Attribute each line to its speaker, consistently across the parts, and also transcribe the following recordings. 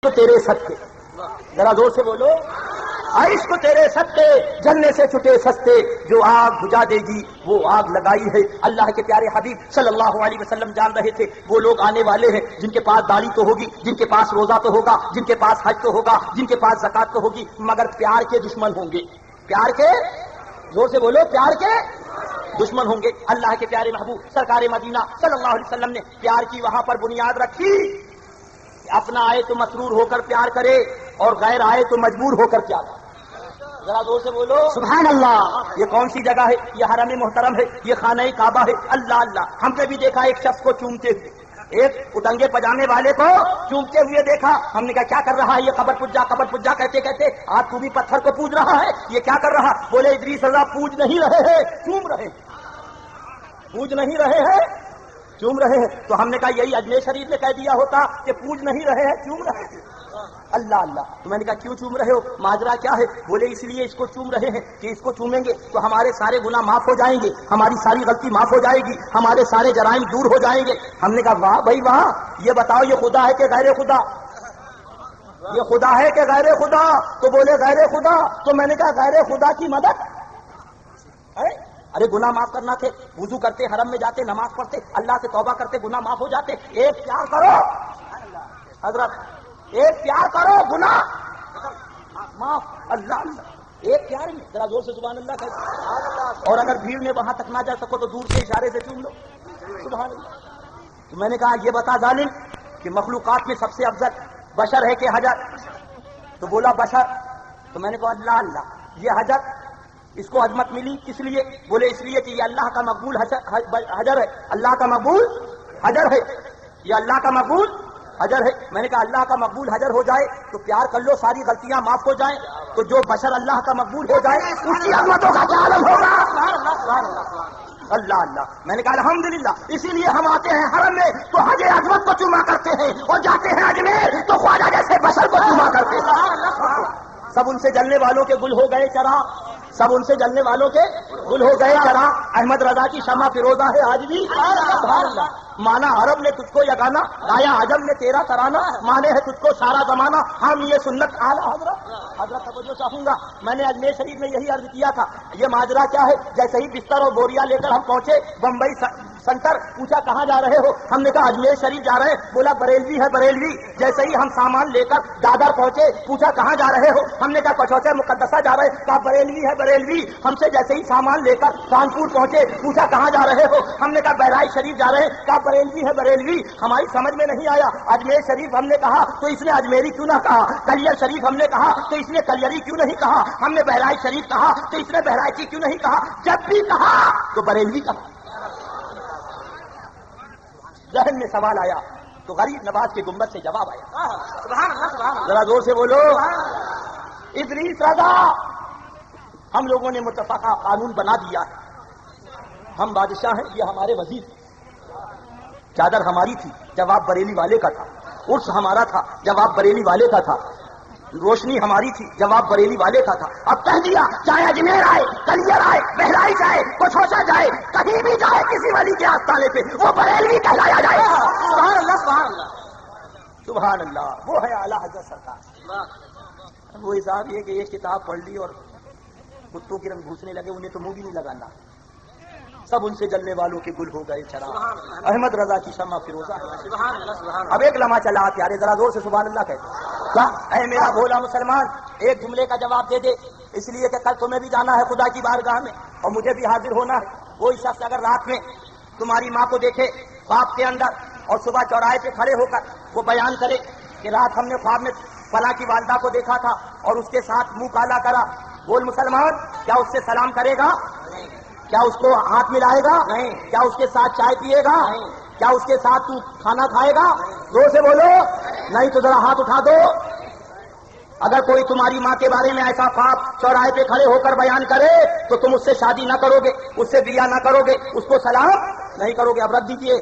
Speaker 1: عشق تیرے صدقے، ذرا زور سے بولو، عشق تیرے صدقے جلنے سے چھٹے سستے، جو آگ بجھا دے گی وہ آگ لگائی ہے۔ اللہ کے پیارے حبیب صلی اللہ علیہ وسلم جان رہے تھے وہ لوگ آنے والے ہیں جن کے پاس داڑھی تو ہوگی، جن کے پاس روزہ تو ہوگا، جن کے پاس حج تو ہوگا، جن کے پاس زکات تو ہوگی، مگر پیار کے دشمن ہوں گے۔ پیار کے، زور سے بولو، پیار کے دشمن ہوں گے۔ اللہ کے پیارے محبوب سرکار مدینہ صلی اللہ علیہ وسلم نے پیار کی وہاں پر بنیاد رکھی، اپنا آئے تو مسرور ہو کر پیار کرے اور غیر آئے تو مجبور ہو کر پیار کرے۔ ذرا زور سے بولو سبحان اللہ۔ یہ کون سی جگہ ہے؟ یہ حرم محترم ہے، یہ خانہ کعبہ ہے۔ اللہ اللہ، ہم نے بھی دیکھا ایک شخص کو چومتے ہوئے، ایک اٹنگے پجامے والے کو چومتے ہوئے دیکھا۔ ہم نے کہا کیا کر رہا ہے یہ؟ قبر پجا کہتے کہتے آج تو بھی پتھر کو پوج رہا ہے، یہ کیا کر رہا؟ بولے ادریس رضا پوج نہیں رہے ہیں، چوم رہے ہیں۔ پوج نہیں رہے ہیں، چوم رہے ہیں۔ تو ہم نے کہا یہی اجمیر شریف نے کہہ دیا ہوتا کہ پوج نہیں رہے ہیں، چوم رہے ہیں۔ اللہ اللہ، تو میں نے کہا کیوں چوم رہے ہو؟ ماجرا کیا ہے؟ بولے اس لیے اس کو چوم رہے ہیں کہ اس کو چومیں گے تو ہمارے سارے گناہ معاف ہو جائیں گے، ہماری ساری غلطی معاف ہو جائے گی، ہمارے سارے جرائم دور ہو جائیں گے۔ ہم نے کہا واہ بھائی واہ، یہ بتاؤ یہ خدا ہے کہ غیر خدا؟ یہ خدا ہے کہ غیر خدا؟ تو بولے غیر خدا۔ تو میں نے کہا غیر خدا کی مدد ہے؟ ارے گناہ معاف کرنا تھے، وضو کرتے، حرم میں جاتے، نماز پڑھتے، اللہ سے توبہ کرتے، گناہ معاف ہو جاتے۔ ایک پیار کرو حضرت، ایک پیار کرو گناہ معاف۔ اللہ اللہ، ایک پیار میں ذرا زور سے سبحان اللہ کہو۔ اور اگر بھیڑ میں وہاں تک نہ جا سکو تو دور سے اشارے سے چوم لو، سبحان اللہ۔ تو میں نے کہا یہ بتا ظالم کہ مخلوقات میں سب سے افضل بشر ہے کہ حجر؟ تو بولا بشر۔ تو میں نے کہا اللہ اللہ، یہ حجر اس کو عظمت ملی کس لیے؟ بولے اس لیے کہ یہ اللہ کا مقبول حجر ہے، اللہ کا مقبول حجر ہے، یہ اللہ کا مقبول حجر ہے۔ میں نے کہا اللہ کا مقبول حجر ہو جائے تو پیار کر لو، ساری غلطیاں معاف ہو جائیں، تو جو بشر اللہ کا مقبول ہو جائے اس کی عظمتوں کا کیا عالم ہوگا؟ اللہ اللہ، میں نے کہا الحمدللہ، اسی لیے ہم آتے ہیں حرم میں تو حج عظمت کو چوما کرتے ہیں، اور جاتے ہیں اجمیر تو خواجہ جیسے بشر کو چوما کرتے ہیں۔ سب ان سے جلنے والوں کے گل ہو گئے چراغ، سب ان سے جلنے والوں کے گل ہو گئے چراغ۔ احمد رضا کی شمع فیروزہ ہے آج بھی، سبحان اللہ۔ مانا عرب نے تجھ کو یگانا، گایا عجم نے تیرا ترانہ، مانے ہے تجھ کو سارا زمانہ، ہم یہ سنت اعلیٰ حضرت توجہ چاہوں گا۔ میں نے اجمیر شریف میں یہی عرض کیا تھا، یہ ماجرا کیا ہے؟ جیسے ہی بستر اور بوریا لے کر ہم پہنچے بمبئی سینٹر، پوچھا کہاں جا رہے ہو؟ ہم نے کہا اجمیر شریف جا رہے ہیں۔ بولا بریلوی ہے بریلوی۔ جیسے ہی ہم سامان لے کر دادر پہنچے، پوچھا کہاں جا رہے ہو؟ ہم نے کہا کچوچے مقدسہ جا رہے ہیں۔ کہا بریلوی ہے بریلوی۔ ہم سے جیسے ہی سامان لے کر کانپور پہنچے، پوچھا کہاں جا رہے ہو؟ ہم نے کہا بہرائچ شریف جا رہے ہیں۔ کہا بریلوی ہے بریلوی۔ ہماری سمجھ میں نہیں آیا، اجمیر شریف ہم نے کہا تو اس نے اجمیری کیوں نہ کہا، کلیر شریف ہم نے کہا تو اس نے کلیری کیوں نہیں کہا، ہم نے بہرائچ شریف کہا تو اس نے بہرائچی کیوں نہیں کہا، جب بھی کہا تو بریلوی کہا۔ ذہن میں سوال آیا تو غریب نواز کے گنبد سے جواب آیا، سبحان اللہ سبحان اللہ، ذرا زور سے بولو ادریس رضا۔ ہم لوگوں نے متفقہ قانون بنا دیا ہے، ہم بادشاہ ہیں، یہ ہمارے وزیر، چادر ہماری تھی، جواب بریلی والے کا تھا، عرس ہمارا تھا، جواب بریلی والے کا تھا، روشنی ہماری تھی، جواب بریلی والے کا تھا۔ اب کہہ دیا چاہے اجمیر آئے، کلیر آئے، بہرائچ آئے، کچھوچا جائے، کہیں بھی جائے کسی ولی کے آستانے پہ وہ بریلوی کہلایا جائے۔ سبحان اللہ سبحان اللہ سبحان اللہ، وہ ہے اعلیٰ حضرت سرکار۔ وہ حساب یہ کہ ایک کتاب پڑھ لی اور کتوں کی رنگ گھسنے لگے، انہیں تو منہ بھی نہیں لگانا، سب ان سے جلنے والوں کے گل ہو گئے چراغ۔ احمد رضا کی شمع فیروزہ۔ اب ایک لمحہ چلا پیارے، ذرا زور سے سبحان اللہ کہتے کیا؟ اے میرا بھولا مسلمان، ایک جملے کا جواب دے دے، اس لیے کہ کل تمہیں بھی جانا ہے خدا کی بارگاہ میں اور مجھے بھی حاضر ہونا ہے۔ کوئی شخص اگر رات میں تمہاری ماں کو دیکھے خواب کے اندر اور صبح چوراہے پہ کھڑے ہو کر وہ بیان کرے کہ رات ہم نے خواب میں فلاں کی والدہ کو دیکھا تھا اور اس کے ساتھ منہ کالا کرا، بول مسلمان کیا اس سے سلام کرے گا؟ کیا اس کو ہاتھ ملائے گا؟ نہیں۔ کیا اس کے ساتھ چائے پیے گا؟ نہیں۔ کیا اس کے ساتھ تو کھانا کھائے گا؟ زور سے بولو، نہیں تو ذرا ہاتھ اٹھا دو۔ اگر کوئی تمہاری ماں کے بارے میں ایسا خواب چوراہے پہ کھڑے ہو کر بیان کرے تو تم اس سے شادی نہ کرو گے، اس سے بیاہ نہ کرو گے، اس کو سلام نہیں کرو گے۔ اب رکھ دیجیے،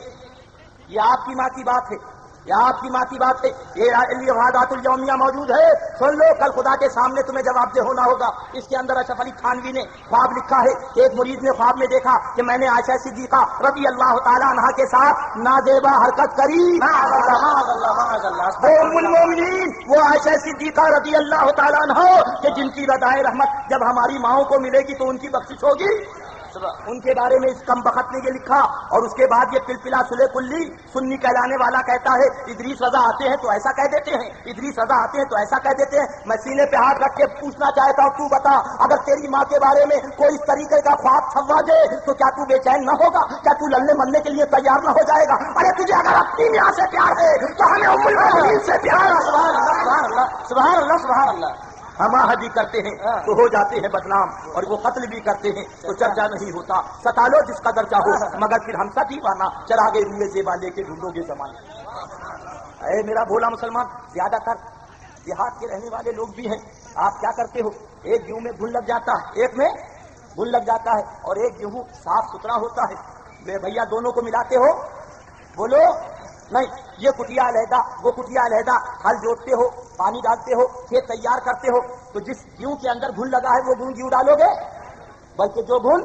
Speaker 1: یہ آپ کی ماں کی بات ہے، یہ آپ کی ماں کی بات ہے. یہ وعدات الیومیہ موجود ہے, سن لو. کل خدا کے سامنے تمہیں جواب دہ ہونا ہوگا. اس کے اندر اشرف علی تھانوی نے خواب لکھا ہے. ایک مرید نے خواب میں دیکھا کہ میں نے عائشہ صدیقہ رضی اللہ تعالیٰ عنہا کے ساتھ نازیبا حرکت کری. وہ ام المومنین, وہ عائشہ صدیقہ رضی اللہ تعالیٰ عنہ کہ جن کی ردائے رحمت جب ہماری ماؤں کو ملے گی تو ان کی بخشش ہوگی. ان کے بارے میں اس کم بخت نے یہ لکھا. اور اس کے بعد یہ پلپلا سلے کلی سنی کہلانے والا کہتا ہے ادریس رضا آتے ہیں تو ایسا کہہ دیتے ہیں, ادریس رضا آتے ہیں تو ایسا کہہ دیتے ہیں. میں سینے پہ ہاتھ رکھ کے پوچھنا چاہتا ہوں, تو بتا اگر تیری ماں کے بارے میں کوئی اس طریقے کا خواب چھوا دے تو کیا تو بے چین نہ ہوگا؟ کیا تو لڑنے مرنے کے لیے تیار نہ ہو جائے گا؟ ارے تجھے اگر اپنی ماں سے پیار ہے تو ہمیں ام المؤمنین سے پیار ہے. سبحان اللہ سبحان اللہ سبحان اللہ. ہم حدی کرتے ہیں تو ہو جاتے ہیں بدنام, اور وہ قتل بھی کرتے ہیں تو چرچا نہیں ہوتا. ستا لو جس قدر چاہو, مگر پھر ہم سچ ہی پانا چراغے روئے زیبا لے کے ڈھونڈو گے زمانے. اے میرا بھولا مسلمان, زیادہ تر دیہات کے رہنے والے لوگ بھی ہیں. آپ کیا کرتے ہو, ایک گیہوں میں گھن لگ جاتا ہے, ایک میں گھن لگ جاتا ہے, اور ایک گیہوں صاف ستھرا ہوتا ہے. میں بھیا دونوں کو ملاتے ہو؟ بولو نہیں. یہ کٹیا علیحدہ, وہ کٹیا علیحدہ. ہل جوتتے ہو, پانی ڈالتے ہو, کھیت تیار کرتے ہو, تو جس گیہوں کے اندر گھن لگا ہے وہ گھن گیہوں ڈالو گے؟ بلکہ جو گھن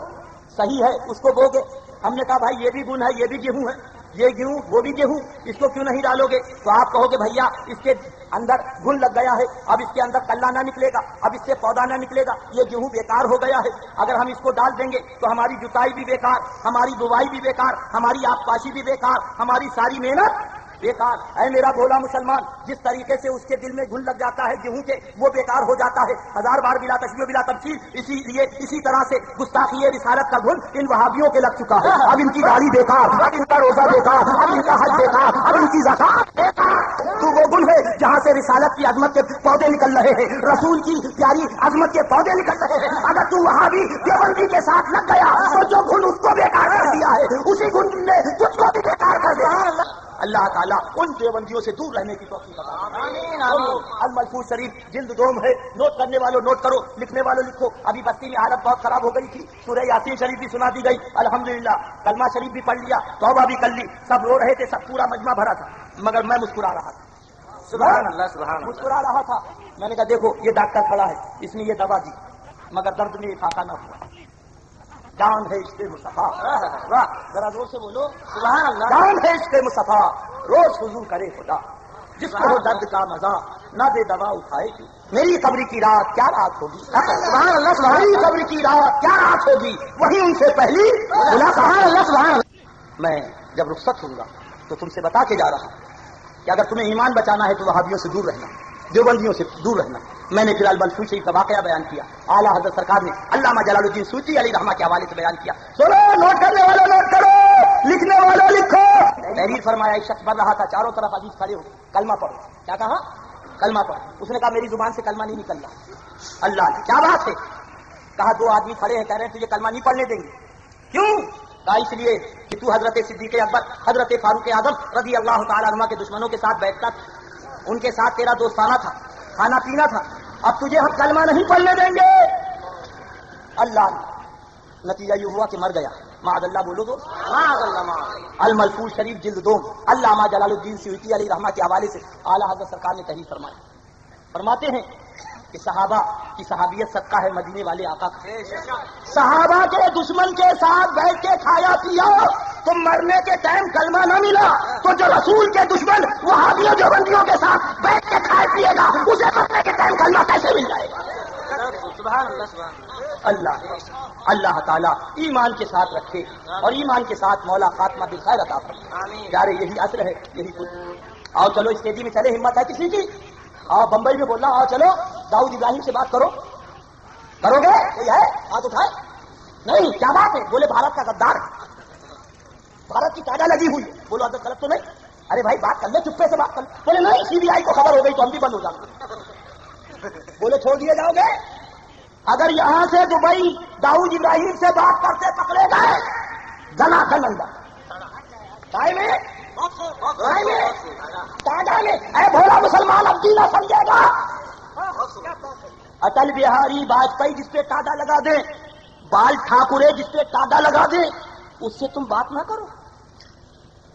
Speaker 1: صحیح ہے اس کو بوگے. ہم نے کہا بھائی یہ بھی گھن ہے, یہ بھی گیہوں ہے, یہ گیہوں وہ بھی گیہوں, اس کو کیوں نہیں ڈالو گے؟ تو آپ کہو گے بھیا اس کے اندر گھن لگ گیا ہے, اب اس کے اندر کلہ نہ نکلے گا, اب اس سے پودا نہ نکلے گا, یہ گیہوں بیکار ہو گیا ہے. اگر ہم اس کو ڈال دیں گے تو ہماری جتائی بھی بیکار, ہماری بوائی بھی بیکار, ہماری آبپاشی بھی بیکار, ہماری ساری محنت بیکار. اے میرا بھولا مسلمان, جس طریقے سے اس کے دل میں گھن لگ جاتا ہے گیہوں کے, وہ بیکار ہو جاتا ہے. ہزار بار بلا تشبیہ بلا تفصیل. اسی لیے اسی طرح سے گستاخی رسالت کا گھن ان وہابیوں کے لگ چکا ہے. اب ان کی داڑھی بیکار, اب ان کا روزہ بیکار, اب ان کا حج بیکار, اب ان کی زکات بیکار. تو وہ گھن ہے جہاں سے رسالت کی عظمت کے پودے نکل رہے ہیں, رسول کی پیاری عظمت کے پودے نکل رہے ہیں. اگر تو وہابی دیوبندی کے ساتھ لگ گیا تو جو گھن اس کو بیکار کر دیا ہے اسی گھن نے تجھ کو بھی بیکار کر دیا. اللہ تعالیٰ ان دیوبندیوں سے دور رہنے کی توفیق عطا. الملفوظ شریف جلد 2 ہے. نوٹ کرنے والوں نوٹ کرو, لکھنے والوں لکھو. ابھی بستی میں حالت بہت خراب ہو گئی تھی, سورہ یاسین شریف بھی سنا دی گئی الحمدللہ, کلمہ شریف بھی پڑھ لیا, توبہ بھی کر لی. سب رو رہے تھے, سب پورا مجمع بھرا تھا, مگر میں مسکرا رہا تھا. سبحان اللہ سبحان اللہ. مسکرا رہا تھا. میں نے کہا دیکھو یہ ڈاکٹر کھڑا ہے, اس نے یہ دوا دی, مگر درد میں فاقہ نہ ہوا. جان ہے عشق مصطفیٰ. واہ, ذرا زور سے بولو سبحان اللہ. جان ہے عشق مصطفیٰ, روز فضو کرے خدا, جس کو درد کا مزہ نہ دے دوا اٹھائے گی. میری قبر کی رات کیا رات ہوگی, سبحان اللہ. میری قبر کی رات کیا رات ہوگی, وہی ان سے پہلی سبحان اللہ سبحان اللہ. میں جب رخصت ہوں گا تو تم سے بتا کے جا رہا ہوں کہ اگر تمہیں ایمان بچانا ہے تو وہابیوں سے دور رہنا, دیوبندیوں سے دور رہنا. میں نے فی الحال ملفوظ شریف کا واقعہ بیان کیا, اعلیٰ حضرت سرکار نے علامہ جلال الدین سیوطی علیہ رحمہ کے حوالے سے بیان کیا. سنو, نوٹ کرنے والوں نوٹ کرو, لکھنے والوں لکھو. تحریر فرمایا, ایک شخص بڑھ رہا تھا, چاروں طرف حدیث کھڑے ہو, کلمہ پڑھو. کیا کہا؟ کلمہ پڑھو. اس نے کہا میری زبان سے کلمہ نہیں نکل رہا. اللہ نے کیا بات ہے؟ کہا 2 آدمی کھڑے ہیں, کہہ رہے ہیں تجھے کلمہ نہیں پڑھنے دیں گے. کیوں؟ کہا اس لیے کہ تو حضرت صدیق اکبر, حضرت فاروق اعظم رضی اللہ تعالیٰ عنہ کے دشمنوں کے ساتھ بیٹھتا تھا, ان کے ساتھ تیرا دوستانہ تھا, کھانا پینا تھا, اب تجھے ہم کلمہ نہیں پڑھنے دیں گے. اللہ نے نتیجہ یہ ہوا کہ مر گیا. معاذ اللہ بولو تو معاذ اللہ. الملفوظ شریف جلد 2, علامہ جلال الدین سیوطی علیہ رحمہ کے حوالے سے اعلیٰ حضرت سرکار نے تحریر فرمایا. فرماتے ہیں کہ صحابہ کی صحابیت صدقہ ہے مدینے والے آقا کا. صحابہ کے دشمن کے ساتھ بیٹھ کے کھایا پیا, تو مرنے کے ٹائم کلمہ نہ ملا, تو جو رسول کے دشمن وہابیوں دیوبندیوں کے ساتھ بیٹھ کے کھائے پیے گا, اسے مرنے کے ٹائم کلمہ کیسے مل جائے گا؟ سبحان اللہ. اللہ تعالیٰ ایمان کے ساتھ رکھے, اور ایمان کے ساتھ مولا خاتمہ بالخیر عطا فرمائے. یارے یہی اصل ہے, یہی کچھ. آؤ چلو اسٹیجی میں چلے, ہمت ہے کسی کی؟ آؤ بمبئی میں بول رہا, آؤ چلو داؤد ابراہیم سے بات کرو. کرو گے؟ کوئی ہے ہاتھ اٹھائے؟ نہیں. کیا بات ہے؟ بولے بھارت کا غدار ہے, بھارت کی تاجا لگی ہوئی ہے. بولو حضرت غلط تو نہیں؟ ارے بھائی بات کر لے, چپے سے بات کر لے. بولے نہیں, CBI کو خبر ہو گئی تو ہم بھی بند ہو جائیں گے. بولے چھوڑ دیے جاؤ گے؟ اگر یہاں سے دبئی داؤد ابراہیم سے بات کرتے پکڑے گئے, جنا کر اندر اے بھولا مسلمان اب بھی نہ سمجھے گا. اٹل بہاری واجپئی جس پہ ٹاڈا لگا دیں, بال ٹھاکرے جس پہ ٹاڈا لگا دیں, اس سے تم بات نہ کرو,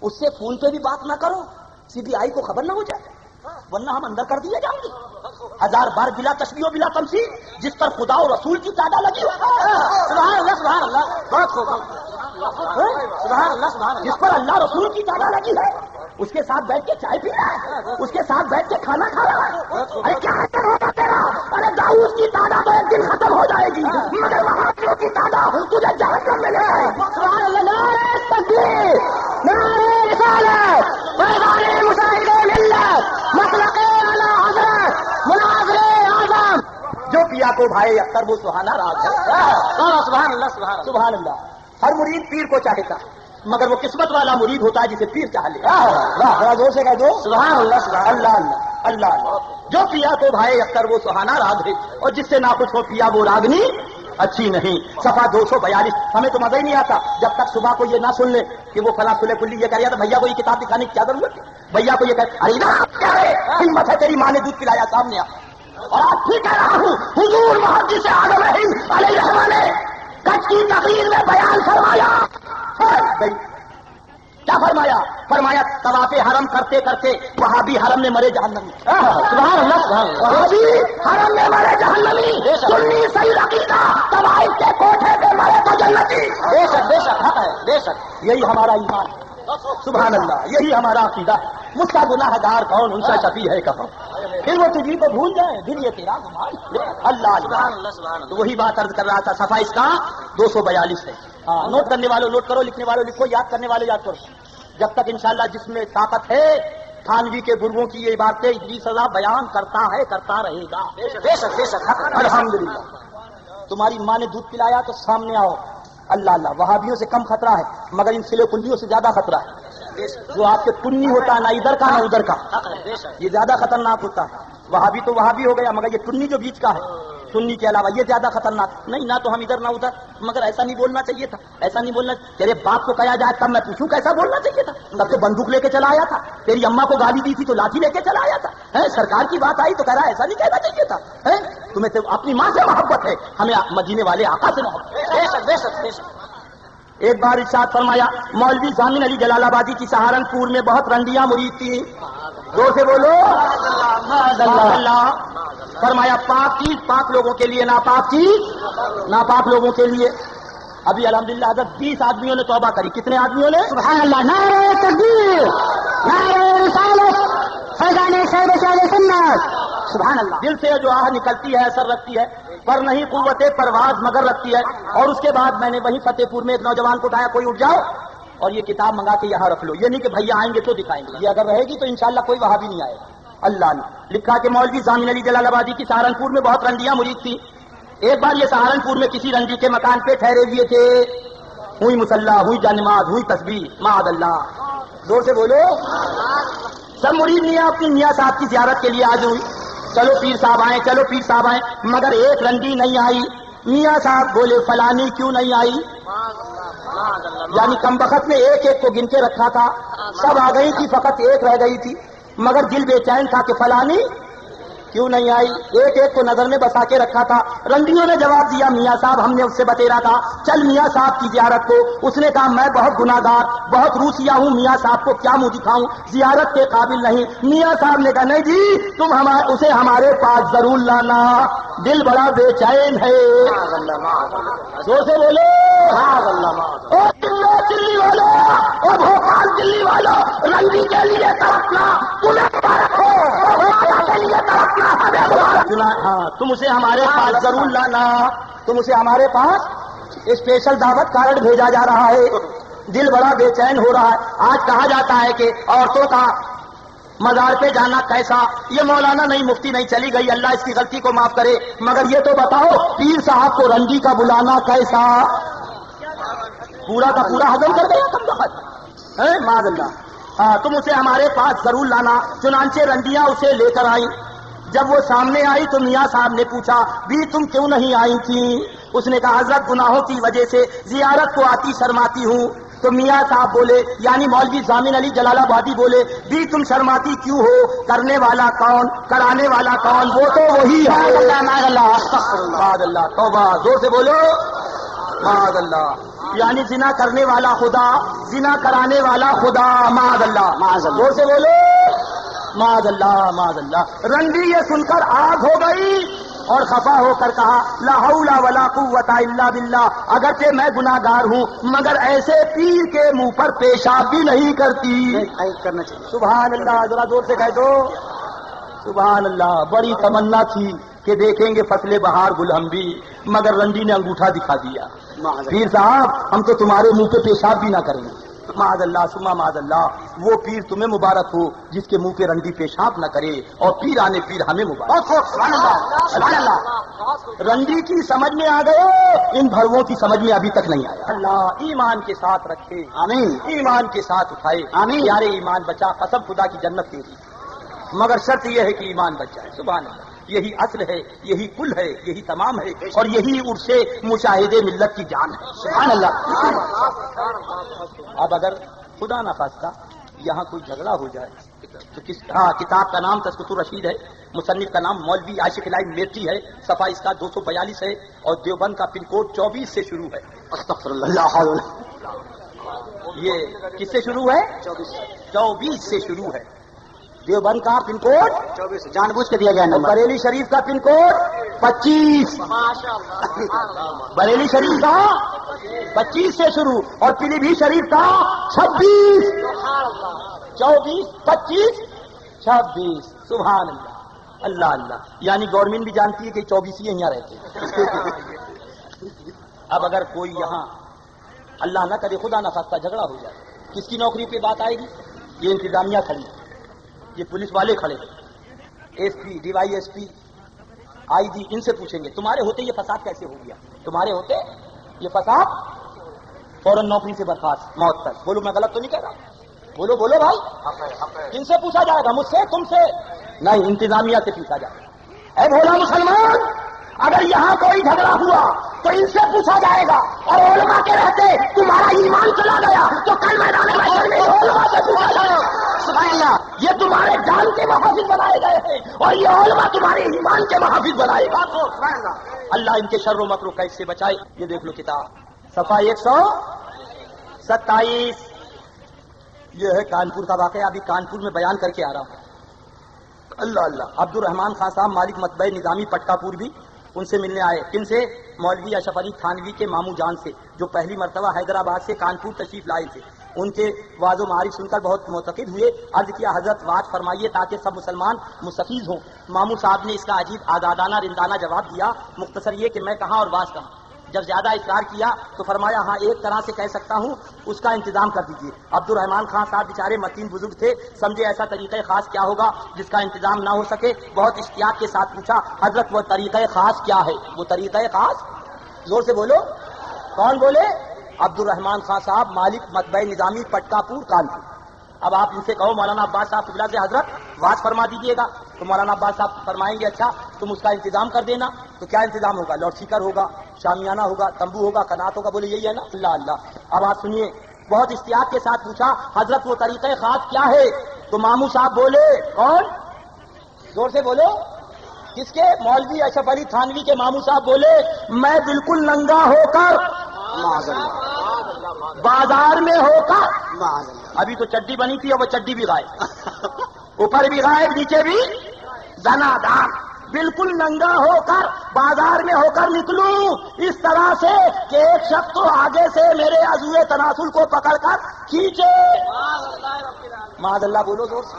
Speaker 1: اس سے فون پہ بھی بات نہ کرو, CBI کو خبر نہ ہو جائے ورنہ ہم اندر کر دیے جائیں گے 1000 بار بلا تشبیہ و بلا تمثیل جس پر خدا و رسول کی تعداد لگی ہو.
Speaker 2: سبحان اللہ سبحان اللہ بہت خوب سبحان اللہ سبحان
Speaker 1: جس پر اللہ رسول کی تعداد لگی ہے اس کے ساتھ بیٹھ کے چائے پی رہا ہے اس کے ساتھ بیٹھ کے کھانا کھا رہا ہے. ارے کیا اثر ہوگا تیرا؟ ارے داؤد کی تعداد تو ایک دن ختم ہو جائے گی مگر وہابیوں کی تعداد تجھے جہنم میں لے جائے گی.
Speaker 2: سبحان اللہ نعرہ تکبیر نعرہ رسالت پیغام مشاہد ملت مسلک اعلی حضرت مناظر اعظم
Speaker 1: جو پیا کو بھائی اختر وہ سہانا راز ہے.
Speaker 2: سبحان اللہ سبحان اللہ
Speaker 1: سبحان اللہ. ہر مرید پیر کو چاہتا مگر وہ قسمت والا مرید ہوتا ہے جسے پیر چاہ لے. واہ زور سے کہہ دو
Speaker 2: سبحان اللہ سبحان
Speaker 1: اللہ اللہ اللہ اللہ. جو پیا کو بھائی اختر وہ سہانا راگ ہے اور جس سے ناخوش ہو پیا وہ راگنی اچھی نہیں. صفحہ 242. ہمیں تو مزہ ہی نہیں آتا جب تک صبح کو یہ نہ سن لے کہ وہ فلاں سلے کلی یہ کریا تو بھیا کو یہ کتاب دکھانے کی کیا ضرورت ہے. بھیا کو یہ ارے نا کیا ہے ہمت ہے تیری ماں نے دودھ پلایا سامنے آ. اور آج بھی کہہ رہا ہوں حضور محدث اعظم رحیم علیہ الرحمہ نے کچھ کی تقریر میں بیان فرمایا. کیا فرمایا؟ فرمایا طواف حرم کرتے کرتے وہابی حرم میں مرے جہنمی.
Speaker 2: سبحان اللہ سبحان اللہ
Speaker 1: وہابی حرم میں مرے جہنمی. سنی صحیح عقیدہ طوائف کے کوٹھے پہ مرے تو جنتی.
Speaker 2: بے شک حق ہے بے شک.
Speaker 1: یہی ہمارا ایمان. سبحان اللہ یہی ہمارا عقیدہ. مجھ کا گناہ گار کون ان سے شفیع ہے کہاں. پھر وہ تجھی کو بھول جائے پھر یہ تیرا گمان. اللہ
Speaker 2: سبحان اللہ سبحان اللہ.
Speaker 1: تو وہی بات عرض کر رہا تھا. صفحہ اس کا 242 ہے. ہاں نوٹ کرنے والوں نوٹ کرو لکھنے والوں لکھو یاد کرنے والے یاد کرو. جب تک انشاءاللہ جس میں طاقت ہے تھانوی کے گرووں کی یہ باتیں اتنی سزا بیان کرتا ہے کرتا رہے گا.
Speaker 2: بے شک
Speaker 1: الحمدللہ. تمہاری ماں نے دودھ پلایا تو سامنے آؤ. اللہ اللہ وہابیوں سے کم خطرہ ہے مگر ان سلے کنڈیوں سے زیادہ خطرہ ہے. جو آپ کے کنی ہوتا ہے نہ ادھر کا نہ ادھر کا یہ زیادہ خطرناک ہوتا ہے. وہابی تو وہابی ہو گیا مگر یہ کنی جو بیچ کا ہے سنی کے علاوہ یہ زیادہ خطرناک نہیں. نہ تو ہم ادھر نہ ادھر مگر ایسا نہیں بولنا چاہیے تھا. ایسا نہیں بولنا. تیرے باپ کو کہا جائے تب میں پوچھوں کیسا بولنا چاہیے تھا. تب تو بندوق لے کے چلا آیا تھا. تیری اماں کو گالی دی تھی تو لاٹھی لے کے چلا آیا تھا. سرکار کی بات آئی تو کہہ رہا ایسا نہیں کہنا چاہیے تھا. تمہیں تو اپنی ماں سے محبت ہے ہمیں مدینے والے آقا سے محبت ہے.
Speaker 2: بے شک
Speaker 1: ایک بار ارشاد فرمایا مولوی ضامن علی جلال آبادی کی سہارنپور میں بہت رنڈیاں مرید تھی. زور سے بولو اللہ. فرمایا پاک چیز پاک لوگوں کے لیے ناپاک چیز ناپاک لوگوں کے لیے. ابھی الحمدللہ حضرت 20 آدمیوں نے توبہ کری. کتنے آدمیوں نے؟
Speaker 2: سبحان اللہ نعرہ تکبیر نعرہ رسالت فیضان شہر سنت. سبحان اللہ.
Speaker 1: دل سے جو آہ نکلتی ہے اثر رکھتی ہے پر نہیں قوت پرواز مگر رکھتی ہے. اور اس کے بعد میں نے وہیں فتح پور میں ایک نوجوان کو اٹھایا کوئی اٹھ جاؤ اور یہ کتاب منگا کے یہاں رکھ لو. یہ نہیں کہ بھیا آئیں گے تو دکھائیں گے. یہ اگر رہے گی تو انشاءاللہ کوئی وہاں بھی نہیں آئے گا. اللہ نے لکھا کہ مولوی ضامن علی جلال آبادی کی سہارنپور میں بہت رنڈیاں مرید تھی. ایک بار یہ سہارنپور میں کسی رنڈی کے مکان پہ ٹھہرے ہوئے تھے. ہوئی مسلح ہوئی جانماز ہوئی تسبیح معاذ اللہ. زور سے بولو. سب مرید میاں اپنی میاں صاحب کی زیارت کے لیے آج ہوئی. چلو پیر صاحب آئے چلو پیر صاحب آئے مگر ایک رنڈی نہیں آئی. میاں صاحب بولے فلانی کیوں نہیں آئی. یعنی کم وقت میں ایک ایک کو گن کے رکھا تھا. سب آ گئی تھی فقط ایک رہ گئی تھی مگر دل بے چین تھا کہ فلانی کیوں نہیں آئی. ایک ایک کو نظر میں بسا کے رکھا تھا. رنڈیوں نے جواب دیا میاں صاحب ہم نے اس سے بتیرا تھا چل میاں صاحب کی زیارت کو. اس نے کہا میں بہت گناہگار بہت روسیا ہوں میاں صاحب کو کیا منہ دکھاؤں زیارت کے قابل نہیں. میاں صاحب نے کہا نہیں جی تم اسے ہمارے پاس ضرور لانا دل بڑا بے چین ہے. زور سے بولو. دلی والو اور بھوپال دلی والو رنڈی کے لیے تڑپنا تمہیں کے لیے تڑپنا ہاں تم اسے ہمارے پاس ضرور لانا. تم اسے ہمارے پاس اسپیشل دعوت کارڈ بھیجا جا رہا ہے. دل بڑا بے چین ہو رہا ہے. آج کہا جاتا ہے کہ عورتوں کا مزار پہ جانا کیسا. یہ مولانا نہیں مفتی نہیں چلی گئی اللہ اس کی غلطی کو معاف کرے مگر یہ تو بتاؤ پیر صاحب کو رنڈی کا بلانا کیسا. پورا کا پورا ہضم کر گیا کم وقت معاذ اللہ. ہاں تم اسے ہمارے پاس ضرور لانا. چنانچہ رنڈیاں اسے لے کر آئیں. جب وہ سامنے آئی تو میاں صاحب نے پوچھا بھی تم کیوں نہیں آئی تھی. اس نے کہا حضرت گناہوں کی وجہ سے زیارت کو آتی شرماتی ہوں. تو میاں صاحب بولے یعنی مولوی ضامن علی جلال آبادی بولے بھی تم شرماتی کیوں ہو کرنے والا کون کرانے والا کون وہ تو وہی ہے. اللہ توبہ. زور سے بولو معاذ اللہ. یعنی زنا کرنے والا خدا زنا کرانے والا خدا معاذ اللہ. زور سے بولو معاذ اللہ معاذ اللہ. رنڈی یہ سن کر آگ ہو گئی اور خفا ہو کر کہا لا حول ولا قوت الا باللہ، اگرچہ میں گناہگار ہوں مگر ایسے پیر کے منہ پر پیشاب بھی نہیں کرتی.
Speaker 2: کرنا چاہیے.
Speaker 1: سبحان اللہ، ذرا زور سے کہہ دو سبحان اللہ. بڑی تمنا تھی کہ دیکھیں گے فصل بہار گل ہم بھی، مگر رنڈی نے انگوٹھا دکھا دیا. پیر صاحب ہم تو تمہارے منہ پہ پیشاب بھی نہ کریں گے. معاذ اللہ ثم معاذ اللہ. وہ پیر تمہیں مبارک ہو جس کے منہ پہ رنڈی پیشاب نہ کرے، اور پیر آنے پیر ہمیں مبارک.
Speaker 2: سبحان اللہ سبحان اللہ.
Speaker 1: رنڈی کی سمجھ میں آ گئے، ان بھرووں کی سمجھ میں ابھی تک نہیں آیا. اللہ ایمان کے ساتھ رکھے،
Speaker 2: آمین.
Speaker 1: ایمان کے ساتھ اٹھائے.
Speaker 2: آمین.
Speaker 1: یارے ایمان بچا، قسم خدا کی جنت تیری، مگر شرط یہ ہے کہ ایمان بچ جائے. سبحان اللہ. یہی اصل ہے، یہی کل ہے، یہی تمام ہے، اور یہی عرص مشاہدے ملت کی جان ہے. سبحان اللہ. اب اگر خدا نخواستہ یہاں کوئی جھگڑا ہو جائے تو کتاب کا نام تذکرۃ الرشید ہے، مصنف کا نام مولوی عاشق الہی میرٹی ہے، صفحہ اس کا 242 ہے، اور دیوبند کا پن کوڈ 24 سے شروع ہے.
Speaker 2: استغفر اللہ.
Speaker 1: یہ کس سے شروع ہے؟ 24 سے شروع ہے. دیوبند کا پن کوڈ
Speaker 2: 24 جان بوجھ کے دیا گیا نمبر.
Speaker 1: بریلی شریف کا پن کوڈ 25. بریلی شریف کا 25 سے شروع، اور پیلی بھی شریف کا 26. 24 25 26. سبحان اللہ اللہ اللہ. یعنی گورنمنٹ بھی جانتی ہے کہ 24 ہی یہاں رہتے ہیں. اب اگر کوئی یہاں اللہ نہ کرے خدا نہ خواستہ جھگڑا ہو جائے، کس کی نوکری پہ بات آئے گی؟ یہ انتظامیہ کھڑی، یہ پولیس والے کھڑے، S P D Y S P I G, ان سے پوچھیں گے تمہارے ہوتے یہ فساد کیسے ہو گیا، تمہارے ہوتے یہ فساد. فوراً نوکری سے برخاست، موت تک. بولو میں غلط تو نہیں کہہ رہا؟ بولو بولو بھائی. کن سے پوچھا جائے گا؟ مجھ سے، تم سے نہیں، انتظامیہ سے پوچھا جائے گا. اے بھولا مسلمان، اگر یہاں کوئی جھگڑا ہوا تو ان سے پوچھا جائے گا، اور علماء کے رہتے تمہارا ایمان چلا گیا تو کل میدان محشر میں علماء سے پوچھا جائے گا.
Speaker 2: سبحان اللہ.
Speaker 1: یہ تمہارے جان کے محافظ بنائے گئے ہیں، اور یہ علماء تمہارے ایمان کے محافظ بنائے گا. اللہ ان کے شر و مکر و کید سے بچائے. یہ دیکھ لو کتاب صفحہ 127. یہ ہے کانپور کا واقعہ، ابھی کانپور میں بیان کر کے آ رہا ہوں. اللہ اللہ. عبد الرحمان خان صاحب مالک مطبع نظامی پٹکا پور بھی ان سے ملنے آئے. کن سے؟ مولوی اشرف علی تھانوی کے ماموں جان سے، جو پہلی مرتبہ حیدرآباد سے کانپور تشریف لائے تھے. ان کے واعظ و معارف سن کر بہت معتقد ہوئے. عرض کیا حضرت واعظ فرمائیے تاکہ سب مسلمان مستفیض ہوں. ماموں صاحب نے اس کا عجیب آزادانہ رندانہ جواب دیا، مختصر یہ کہ میں کہاں اور واعظ کہاں. جب زیادہ اصرار کیا تو فرمایا ہاں ایک طرح سے کہہ سکتا ہوں، اس کا انتظام کر دیجیے. عبد الرحمان خان صاحب بیچارے متین بزرگ تھے، سمجھے ایسا طریقہ خاص کیا ہوگا جس کا انتظام نہ ہو سکے. بہت احتیاط کے ساتھ پوچھا حضرت وہ طریقہ خاص کیا ہے؟ وہ طریقہ خاص زور سے بولو. کون بولے؟ عبد الرحمان خان صاحب مالک مطبع نظامی پٹکا پور کانپور. اب آپ ان سے کہو مولانا عباس صاحب قبلہ سے حضرت واعظ فرما دیجیے گا، تو مولانا عباس صاحب فرمائیں گے اچھا تم اس کا انتظام کر دینا. تو کیا انتظام ہوگا؟ لاؤڈ اسپیکر ہوگا، شامیانہ ہوگا، تمبو ہوگا، قنات ہوگا. بولے یہی ہے نا؟ اللہ اللہ. اب آپ سنیے، بہت احتیاط کے ساتھ پوچھا حضرت وہ طریقہ خاص کیا ہے؟ تو ماموں صاحب بولے. کون؟ زور سے بولو. کس کے؟ مولوی اشرف علی تھانوی کے ماموں صاحب بولے میں بالکل ننگا ہو کر بازار میں ہو کر، ابھی تو چڈی بنی تھی اور وہ چڈی بھی غائب، اوپر بھی غائب نیچے بھی زنا دان، بالکل ننگا ہو کر بازار میں ہو کر نکلوں اس طرح سے کہ ایک شخص تو آگے سے میرے عضو تناسل کو پکڑ کر کھینچے. معاذ اللہ. بولو زور سے.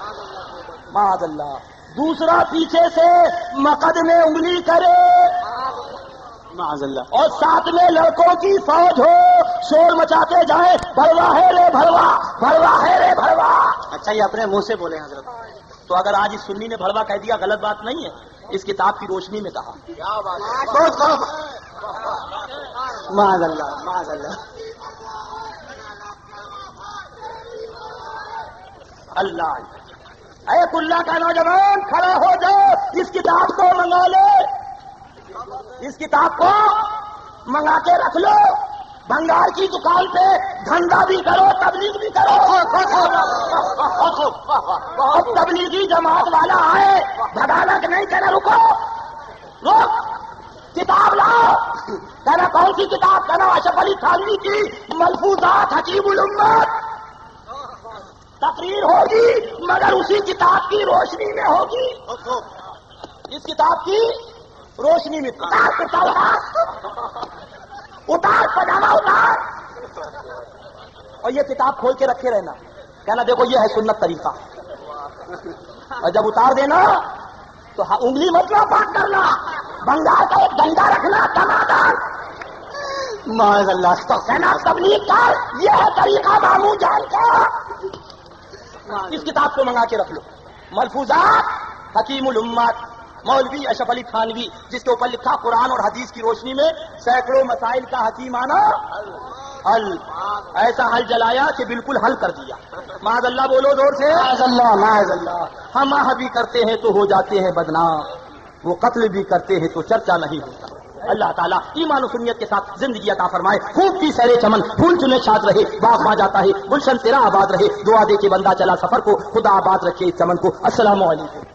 Speaker 1: معاذ اللہ. دوسرا پیچھے سے مقد میں انگلی کرے
Speaker 2: معاذ اللہ،
Speaker 1: اور ساتھ میں لڑکوں کی فوج ہو، شور مچاتے جائے بھروا ہے رے بھروا، بھروا ہے رے بھروا.
Speaker 2: اچھا یہ اپنے منہ سے بولے حضرت.
Speaker 1: تو اگر آج اس سنی نے بھروا کہہ دیا غلط بات نہیں ہے، اس کتاب کی روشنی میں کہا.
Speaker 2: معاذ اللہ معاذ اللہ.
Speaker 1: اللہ اے اللہ کا نوجوان کھڑا ہو جاؤ، اس کتاب کو منگا لے، اس کتاب کو منگا کے رکھ لو. بنگال کی دکان پہ دھندا بھی کرو، تبلیغ بھی کرو. بہت تبلیغی جماعت والا آئے، بھگانا کہ نہیں کہنا رکو، رک، کتاب لاؤ. کہنا کون سی کتاب؟ کہنا اشرف علی تھانوی کی ملفوظات حکیم الامت. تقریر ہوگی مگر اسی کتاب کی روشنی میں ہوگی، اس کتاب کی روشنی میں. اتار پجامہ اتار، اور یہ کتاب کھول کے رکھے رہنا، کہنا دیکھو یہ ہے سنت طریقہ، اور جب اتار دینا تو انگلی مطلب بات کرنا، بنگال کا ایک ڈنڈا رکھنا دمادار،
Speaker 2: معاذ اللہ،
Speaker 1: کہنا تبلیغ کا یہ ہے طریقہ مامو جان کا. اس کتاب کو منگا کے رکھ لو. ملفوظات حکیم الامت مولوی اشرف علی تھانوی، جس کے اوپر لکھا قرآن اور حدیث کی روشنی میں سینکڑوں مسائل کا حکیمانہ حل، ایسا حل جلایا کہ بالکل حل کر دیا. معاذ اللہ بولو زور سے،
Speaker 2: معاذ اللہ، معاذ اللہ.
Speaker 1: ہم آہ بھی کرتے ہیں تو ہو جاتے ہیں بدنام، وہ قتل بھی کرتے ہیں تو چرچا نہیں ہوتا. اللہ تعالیٰ ایمان و سنیت کے ساتھ زندگی عطا فرمائے. خوب کی سیر چمن، پھول چنے چھات رہے، باغ ماں جاتا ہے، گلشن تیرا آباد رہے. دعا دے کے بندہ چلا سفر کو، خدا آباد رکھے اس چمن کو. السلام علیکم.